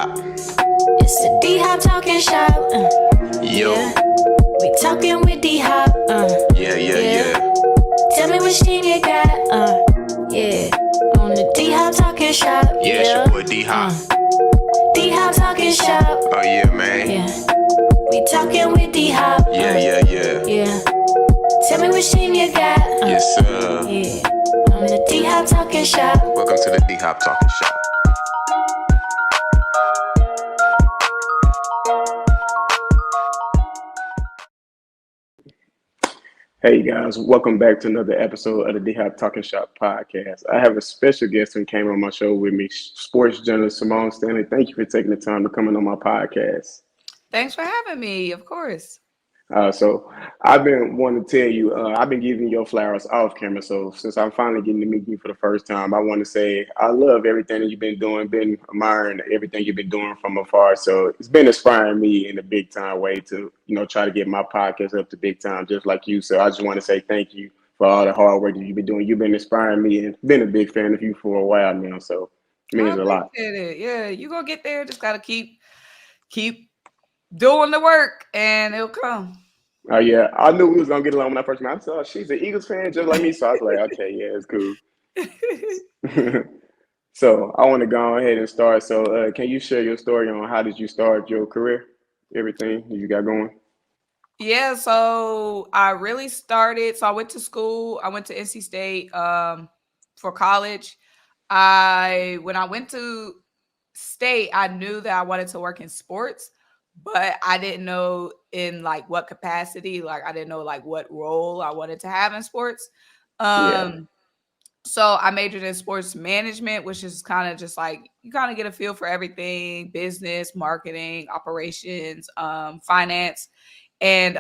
D-Hop. It's the D-Hop talking shop. Yo. Yeah. We talking with D-Hop. Yeah. Tell me what shit you got. Yeah. On the D-Hop talking shop. Yeah, it's your boy D-Hop. D-Hop talking shop. Oh, yeah, man. Yeah. We talking with D-Hop. Yeah. Yeah. Tell me what shit you got. Yes, sir. Yeah. On the D-Hop talking shop. Welcome to the D-Hop Talking Shop. Hey guys, welcome back to another episode of the DHOP Talking Shop podcast. I have a special guest who came on my show with me, Sports Journalist Symone Stanley. Thank you for taking the time to come in on my podcast. Thanks for having me, of course. So I've been wanting to tell you, I've been giving your flowers off camera. So since I'm finally getting to meet you for the first time, I want to say I love everything that you've been doing, been admiring everything you've been doing from afar. So it's been inspiring me in a big time way to, try to get my podcast up to big time, just like you. So I just want to say thank you for all the hard work that you've been doing. You've been inspiring me and been a big fan of you for a while now. So it means a lot. It. Yeah, you gonna get there. Just gotta keep doing the work, and it'll come. Oh yeah, I knew we was gonna get along when I first met. I saw she's an Eagles fan just like me, so I was like, okay, yeah, it's cool. So I want to go ahead and start. So can you share your story on how did you start your career, everything you got going? Yeah, so I really started. So I went to school. I went to NC State for college. When I went to state, I knew that I wanted to work in sports, but I didn't know in like what capacity. Like I didn't know like what role I wanted to have in sports. Yeah. So I majored in sports management, which is kind of just like you kind of get a feel for everything: business, marketing, operations, finance, and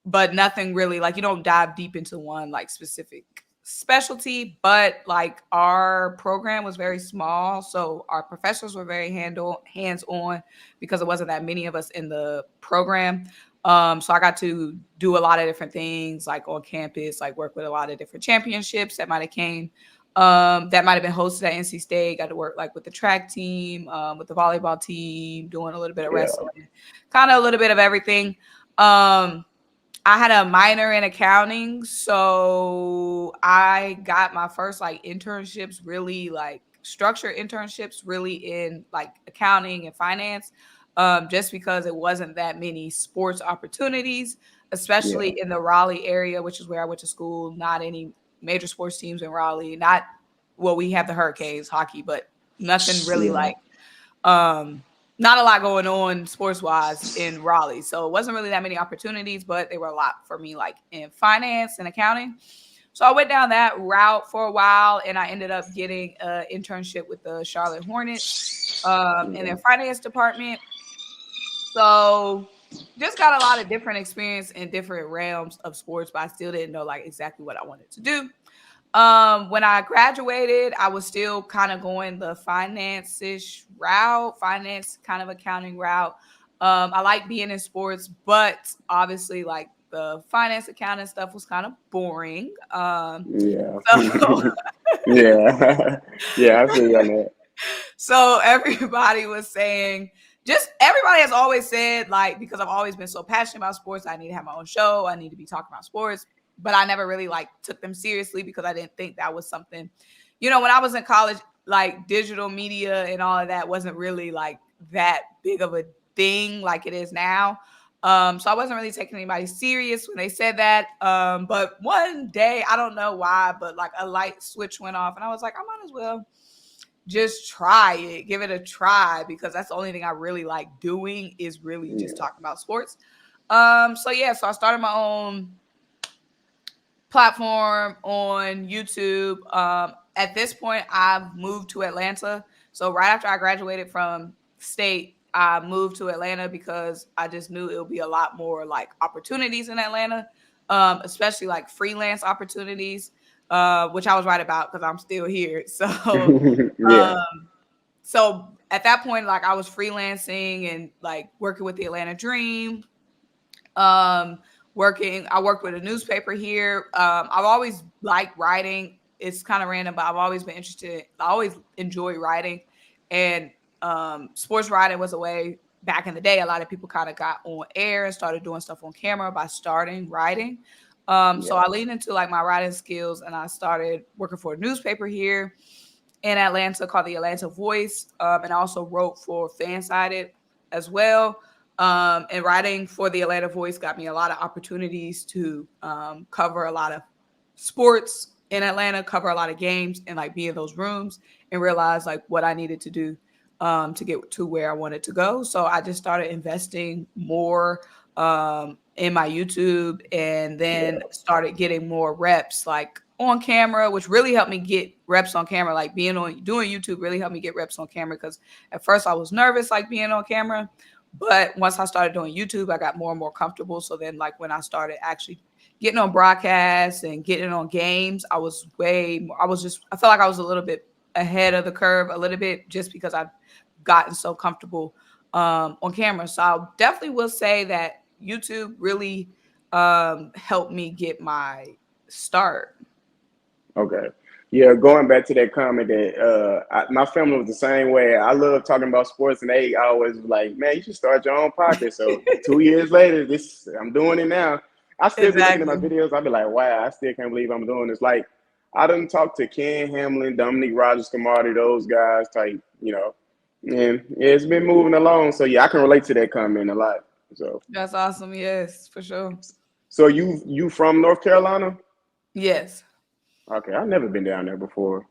but nothing really like you don't dive deep into one like specific specialty. But like our program was very small, so our professors were very hands-on because it wasn't that many of us in the program. So I got to do a lot of different things like on campus, like work with a lot of different championships that might have been hosted at NC State. Got to work like with the track team, with the volleyball team, doing a little bit of wrestling, kind of a little bit of everything. I had a minor in accounting, so I got my first like internships, really like structured internships, really in like accounting and finance, just because it wasn't that many sports opportunities, especially in the Raleigh area, which is where I went to school. Not any major sports teams in Raleigh. We have the Hurricanes hockey, but nothing really like not a lot going on sports-wise in Raleigh. So it wasn't really that many opportunities, but they were a lot for me, like in finance and accounting. So I went down that route for a while, and I ended up getting an internship with the Charlotte Hornets in their finance department. So just got a lot of different experience in different realms of sports, but I still didn't know like exactly what I wanted to do. When I graduated, I was still kind of going the finance-ish route, finance kind of accounting route. I like being in sports, but obviously like the finance accounting stuff was kind of boring. Yeah, I feel you on that. So everybody was saying, everybody has always said, like, because I've always been so passionate about sports, I need to have my own show. I need to be talking about sports. But I never really like took them seriously because I didn't think that was something, when I was in college, like digital media and all of that wasn't really like that big of a thing like it is now. So I wasn't really taking anybody serious when they said that. But one day, I don't know why, but like a light switch went off and I was like, I might as well just try it, give it a try, because that's the only thing I really like doing is really just talking about sports. So I started my own platform on YouTube. At this point, I've moved to Atlanta. So right after I graduated from state, I moved to Atlanta because I just knew it would be a lot more like opportunities in Atlanta, especially like freelance opportunities, which I was right about because I'm still here. So, so at that point, like I was freelancing and like working with the Atlanta Dream. I worked with a newspaper here. I've always liked writing. It's kind of random, but I've always been interested. I always enjoy writing. And sports writing was a way back in the day. A lot of people kind of got on air and started doing stuff on camera by starting writing. So I leaned into like my writing skills, and I started working for a newspaper here in Atlanta called the Atlanta Voice, and I also wrote for Fansided as well. And writing for the Atlanta Voice got me a lot of opportunities to cover a lot of sports in Atlanta, cover a lot of games, and like be in those rooms and realize like what I needed to do to get to where I wanted to go. So I just started investing more in my YouTube, and then started getting more reps like on camera, which really helped me get reps on camera. Like doing YouTube really helped me get reps on camera, because at first I was nervous like being on camera, but once I started doing YouTube, I got more and more comfortable. So then like when I started actually getting on broadcasts and getting on games, I felt like I was a little bit ahead of the curve a little bit, just because I've gotten so comfortable on camera. So I definitely will say that YouTube really helped me get my start. Okay. Yeah, going back to that comment that my family was the same way. I love talking about sports, and they always was like, man, you should start your own podcast. So 2 years later, I'm doing it now. I still be looking at my videos. I be like, wow, I still can't believe I'm doing this. Like, I done talked to Ken Hamlin, Dominique Rogers, Camardi, those guys type, and it's been moving along. So yeah, I can relate to that comment a lot. So that's awesome. Yes, for sure. So you from North Carolina? Yes. Okay, I've never been down there before.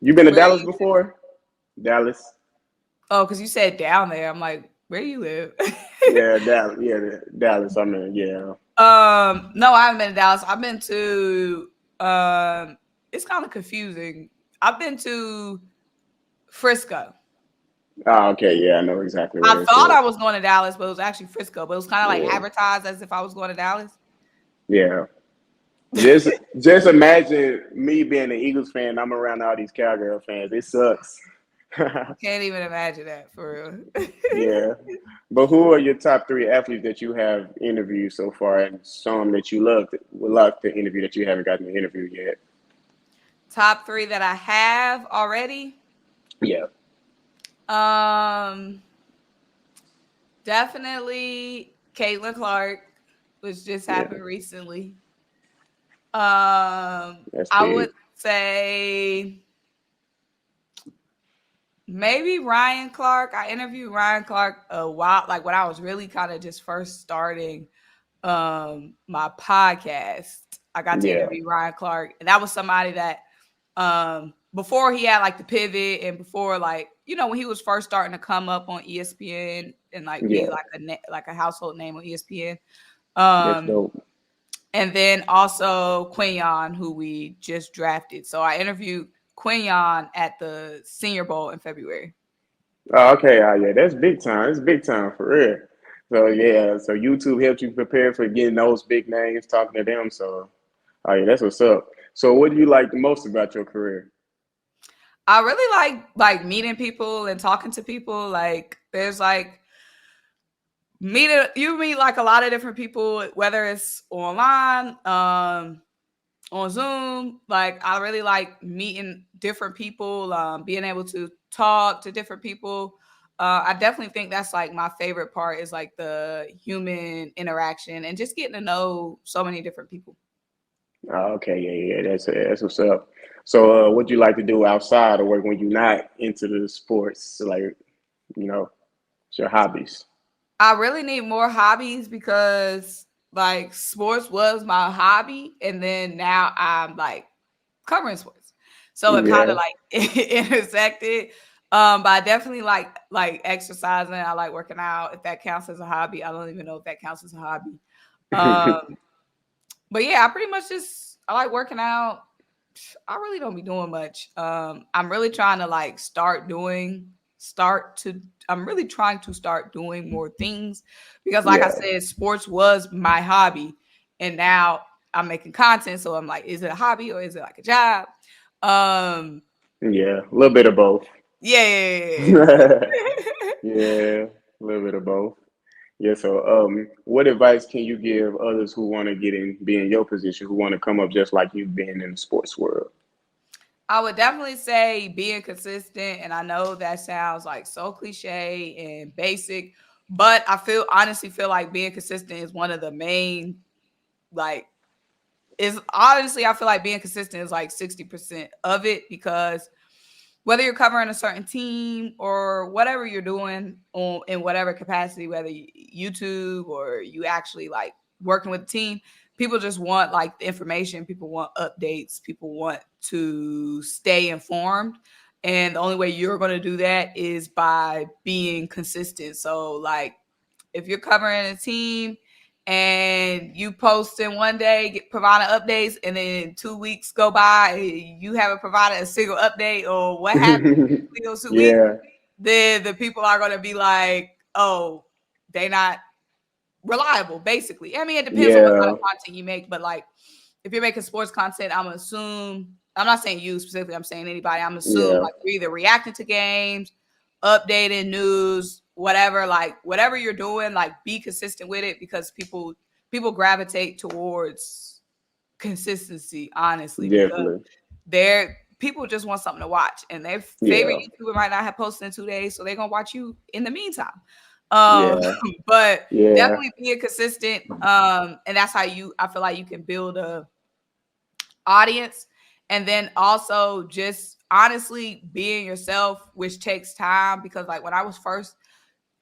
You been to Dallas before? Dallas. Oh, because you said down there. I'm like, where do you live? Yeah, Dallas. Yeah, Dallas. I mean, yeah. No, I haven't been to Dallas. I've been to it's kind of confusing. I've been to Frisco. Oh, okay, yeah, I know exactly where I thought I was going to Dallas, but it was actually Frisco. But it was kind of like advertised as if I was going to Dallas. Yeah. Just imagine me being an Eagles fan. I'm around all these Cowgirl fans. It sucks. I can't even imagine that, for real. Yeah. But who are your top 3 athletes that you have interviewed so far, and some that you would love to interview that you haven't gotten to interview yet? Top 3 that I have already? Yeah. Definitely Caitlin Clark, which just happened recently. I would say maybe Ryan Clark. I interviewed Ryan Clark a while, like when I was really kind of just first starting my podcast. I got to interview Ryan Clark, and that was somebody that before he had like the pivot, and before like, when he was first starting to come up on ESPN and like be like a household name on ESPN. That's dope. And then also Quinyon, who we just drafted. So I interviewed Quinyon at the Senior Bowl in February. Oh, okay. Yeah, that's big time. It's big time for real. So yeah, so YouTube helped you prepare for getting those big names, talking to them. So, yeah, that's what's up. So, what do you like the most about your career? I really like meeting people and talking to people. Like, there's like you meet like a lot of different people, whether it's online, on Zoom. Like, I really like meeting different people, being able to talk to different people. I definitely think that's like my favorite part, is like the human interaction and just getting to know so many different people. Oh, okay, yeah, that's what's up. So, what do you like to do outside of work when you're not into the sports? Like, it's your hobbies. I really need more hobbies, because like sports was my hobby, and then now I'm like covering sports, so it kind of like intersected. But I definitely like exercising. I like working out, if that counts as a hobby. I don't even know if that counts as a hobby. But yeah, I pretty much I like working out. I really don't be doing much. I'm really trying to like I'm really trying to start doing more things, because like I said, sports was my hobby, and now I'm making content. So I'm like, is it a hobby or is it like a job? Yeah, a little bit of both. Yeah. Yeah, a little bit of both. Yeah. So, what advice can you give others who want to be in your position, who want to come up just like you've been in the sports world? I would definitely say being consistent, and I know that sounds like so cliche and basic, but honestly feel like being consistent is one of the main, like, is honestly, I feel like being consistent is like 60% of it, because whether you're covering a certain team or whatever you're doing in whatever capacity, whether YouTube or you actually like working with a team, people just want like the information. People want updates. People want to stay informed. And the only way you're going to do that is by being consistent. So like if you're covering a team and you post in one day, providing updates, and then 2 weeks go by, you haven't provided a single update or what happened in those 2 weeks, Yeah, then the people are going to be like, oh, they not reliable, basically. I mean, it depends on what kind yeah, of content you make, but like if you're making sports content, I'm not saying you specifically, I'm saying anybody, I'm assuming yeah, like you're either reacting to games, updating news, whatever, like whatever you're doing, like be consistent with it, because people gravitate towards consistency, honestly, because definitely. people just want something to watch, and their favorite Yeah, YouTuber might not have posted in 2 days, so they're gonna watch you in the meantime. Um, yeah, but yeah, definitely being consistent. And that's how I feel like you can build a audience. And then also just honestly being yourself, which takes time, because like when I was first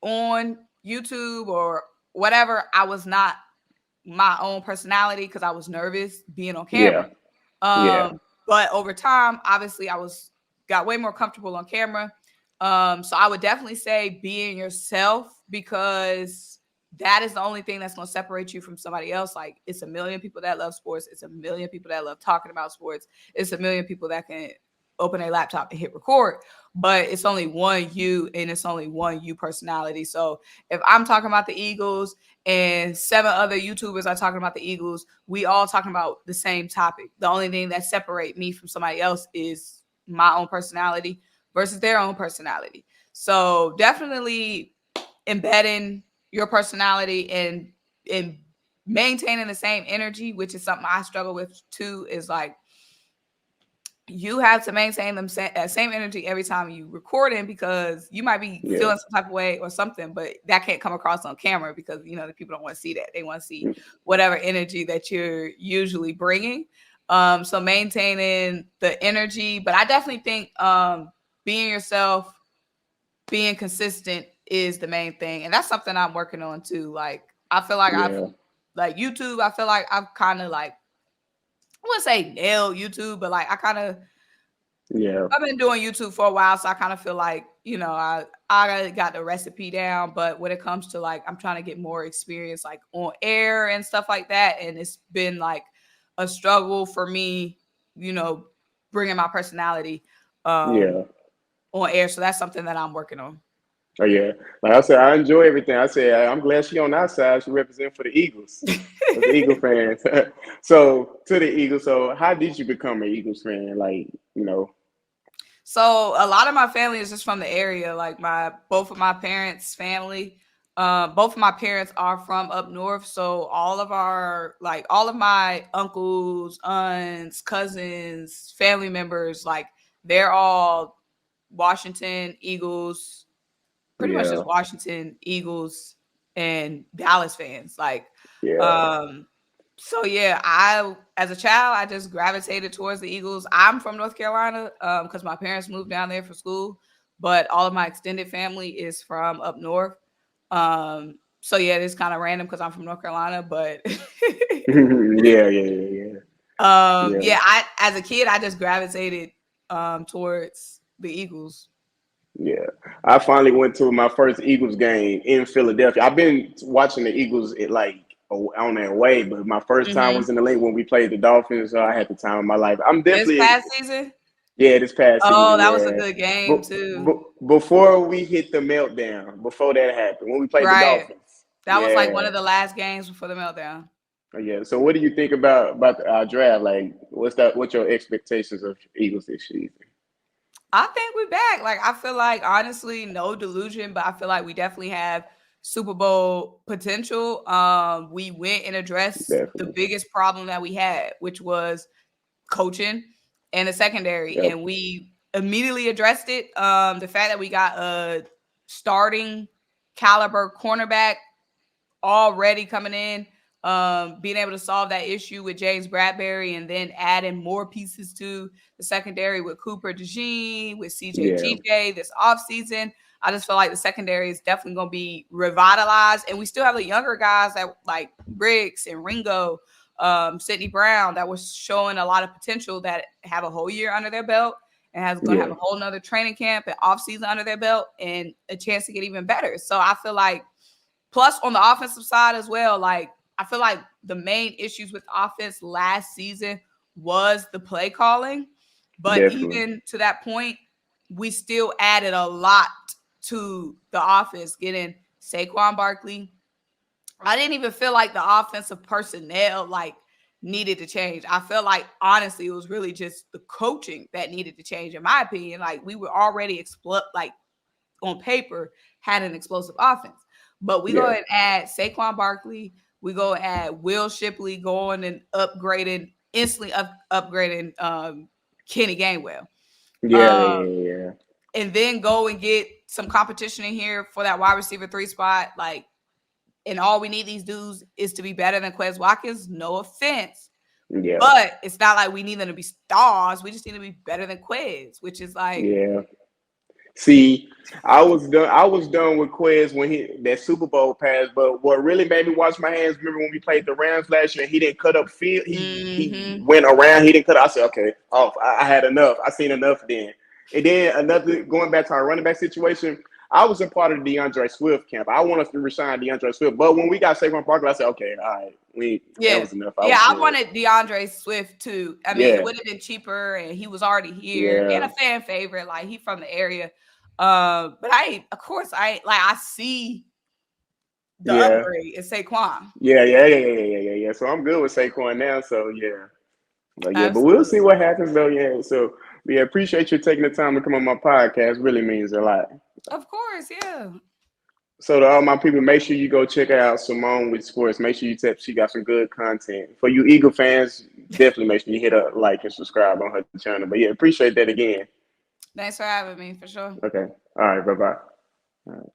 on YouTube or whatever, I was not my own personality because I was nervous being on yeah, camera. yeah, But over time, obviously, got way more comfortable on camera. So I would definitely say being yourself, because that is the only thing that's going to separate you from somebody else. Like it's a million people that love sports. It's a million people that love talking about sports. It's a million people that can open a laptop and hit record, but it's only one you, and it's only one you personality. So if I'm talking about the Eagles and 7 other YouTubers are talking about the Eagles, we all talking about the same topic. The only thing that separate me from somebody else is my own personality versus their own personality. So definitely embedding your personality and maintaining the same energy, which is something I struggle with too, is like you have to maintain same energy every time you recording, because you might be yeah, feeling some type of way or something, but that can't come across on camera because the people don't want to see that. They want to see whatever energy that you're usually bringing. So maintaining the energy, but I definitely think being yourself, being consistent is the main thing, and that's something I'm working on too. Like I feel like I've yeah, like YouTube. I feel like I've kind of like I wouldn't say nailed YouTube, but like yeah, I've been doing YouTube for a while, so I kind of feel like, I got the recipe down. But when it comes to like, I'm trying to get more experience like on air and stuff like that. And it's been like a struggle for me, you know, bringing my personality yeah. on air. So that's something that I'm working on. Oh yeah, like I said, I enjoy everything. I said I'm glad she on our side. She represent for the Eagles, as the Eagle fans. So to the Eagles. So how did you become an Eagles fan? Like So a lot of my family is just from the area. Like both of my parents' family, both of my parents are from up north. So all of my uncles, aunts, cousins, family members, like they're all Washington Eagles, pretty much yeah, just Washington Eagles and Dallas fans. Like, yeah, um, so yeah, as a child, I just gravitated towards the Eagles. I'm from North Carolina, because my parents moved down there for school, but all of my extended family is from up north. So yeah, it's kind of random because I'm from North Carolina, but yeah, yeah, yeah, yeah. yeah, I as a kid I just gravitated towards the Eagles. Yeah, I finally went to my first Eagles game in Philadelphia. I've been watching the Eagles on their way, but my first time Hmm. was in the late when we played the Dolphins. So I had the time of my life. I'm This definitely past season, this past oh, season. that was a Yeah, good game but, too. before we hit the meltdown, before that happened, when we played the Right. Dolphins. That was like one Yeah, of the last games before the meltdown. yeah. So what do you think about our draft? Like, what's your expectations of Eagles this season? I think we're back. Like, I feel like, honestly, no delusion, but I feel like we definitely have Super Bowl potential. We went and addressed the Definitely. biggest problem that we had, which was coaching. and the secondary, Yep. and we immediately addressed it. The fact that we got a starting caliber cornerback already coming in, being able to solve that issue with James Bradbury, and then adding more pieces to the secondary with Cooper DeJean, with CJ Yeah. GJ this offseason. I just feel like the secondary is definitely going to be revitalized. And we still have the younger guys that like Briggs and Ringo, Sidney Brown, that was showing a lot of potential, that have a whole year under their belt and has going to have a whole nother training camp and offseason under their belt and a chance to get even better. So I feel like, plus on the offensive side as well, like I feel like the main issues with offense last season was the play calling. But Definitely. even to that point, we still added a lot to the offense, getting Saquon Barkley. I didn't even feel like the offensive personnel like needed to change. I felt like honestly it was really just the coaching that needed to change, in my opinion. Like we were already like on paper had an explosive offense. But we go and add Saquon Barkley. We go and add Will Shipley, going and instantly upgrading Kenny Gainwell. Yeah. And then go and get some competition in here for that wide receiver 3 spot. Like, and all we need these dudes is to be better than Quez Watkins. No offense. Yeah. But it's not like we need them to be stars. We just need to be better than Quez, which is like, Yeah. See, I was done with Quez when that Super Bowl pass. But what really made me wash my hands, remember when we played the Rams last year and he didn't cut up field? He went around, he didn't cut up. I said, okay, off. I had enough. I seen enough then. And then another, going back to our running back situation, I was a part of the DeAndre Swift camp. I wanted to resign DeAndre Swift. But when we got Saquon Barkley, I said, okay, all right, that was enough. I wanted DeAndre Swift too. I mean, it would have been cheaper, and he was already here and a fan favorite. Like, he from the area. But I see the upgrade in Saquon. Yeah. So I'm good with Saquon now. So yeah. But we'll see what happens though. Yeah. So appreciate you taking the time to come on my podcast. Really means a lot. Of course, yeah. So to all my people, make sure you go check out Symone with Sports. Make sure you tap. She got some good content. For you Eagle fans, definitely make sure you hit a like and subscribe on her channel. But yeah, appreciate that again. Thanks for having me, for sure. Okay. All right. Bye-bye. All right.